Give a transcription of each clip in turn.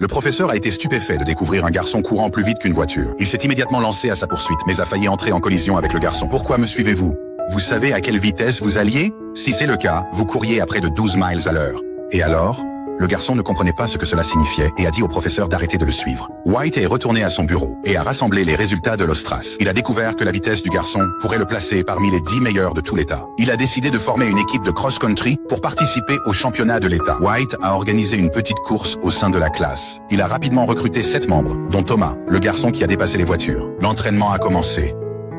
Le professeur a été stupéfait de découvrir un garçon courant plus vite qu'une voiture. Il s'est immédiatement lancé à sa poursuite, mais a failli entrer en collision avec le garçon. Pourquoi me suivez-vous? Vous savez à quelle vitesse vous alliez? Si c'est le cas, vous couriez à près de 12 miles à l'heure. Et alors? Le garçon ne comprenait pas ce que cela signifiait et a dit au professeur d'arrêter de le suivre. White est retourné à son bureau et a rassemblé les résultats de l'Ostras. Il a découvert que la vitesse du garçon pourrait le placer parmi les 10 meilleurs de tout l'État. Il a décidé de former une équipe de cross-country pour participer au championnat de l'État. White a organisé une petite course au sein de la classe. Il a rapidement recruté 7 membres, dont Thomas, le garçon qui a dépassé les voitures. L'entraînement a commencé.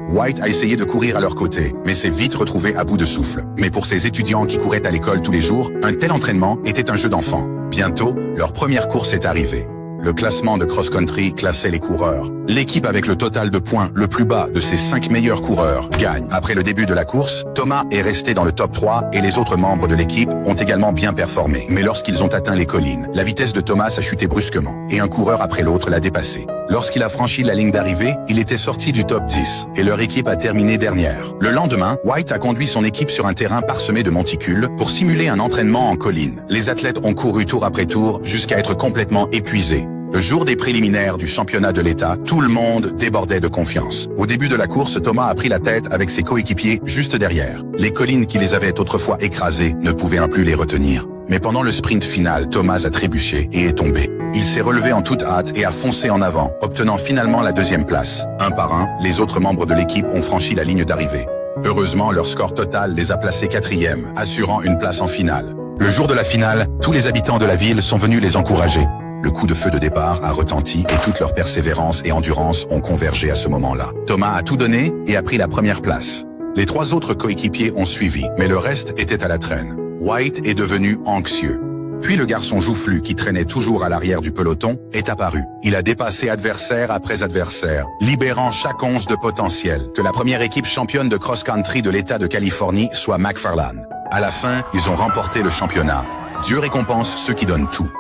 White a essayé de courir à leur côté, mais s'est vite retrouvé à bout de souffle. Mais pour ces étudiants qui couraient à l'école tous les jours, un tel entraînement était un jeu d'enfant. Bientôt, leur première course est arrivée. Le classement de cross-country classait les coureurs. L'équipe avec le total de points le plus bas de ses 5 meilleurs coureurs gagne. Après le début de la course, Thomas est resté dans le top 3 et les autres membres de l'équipe ont également bien performé. Mais lorsqu'ils ont atteint les collines, la vitesse de Thomas a chuté brusquement et un coureur après l'autre l'a dépassé. Lorsqu'il a franchi la ligne d'arrivée, il était sorti du top 10 et leur équipe a terminé dernière. Le lendemain, White a conduit son équipe sur un terrain parsemé de monticules pour simuler un entraînement en colline. Les athlètes ont couru tour après tour jusqu'à être complètement épuisés. Le jour des préliminaires du championnat de l'État, tout le monde débordait de confiance. Au début de la course, Thomas a pris la tête avec ses coéquipiers juste derrière. Les collines qui les avaient autrefois écrasés ne pouvaient plus les retenir. Mais pendant le sprint final, Thomas a trébuché et est tombé. Il s'est relevé en toute hâte et a foncé en avant, obtenant finalement la 2e place. Un par un, les autres membres de l'équipe ont franchi la ligne d'arrivée. Heureusement, leur score total les a placés 4e, assurant une place en finale. Le jour de la finale, tous les habitants de la ville sont venus les encourager. Le coup de feu de départ a retenti et toute leur persévérance et endurance ont convergé à ce moment-là. Thomas a tout donné et a pris la 1re place. Les 3 autres coéquipiers ont suivi, mais le reste était à la traîne. White est devenu anxieux. Puis le garçon joufflu qui traînait toujours à l'arrière du peloton est apparu. Il a dépassé adversaire après adversaire, libérant chaque once de potentiel. Que la première équipe championne de cross-country de l'État de Californie soit McFarland. À la fin, ils ont remporté le championnat. Dieu récompense ceux qui donnent tout.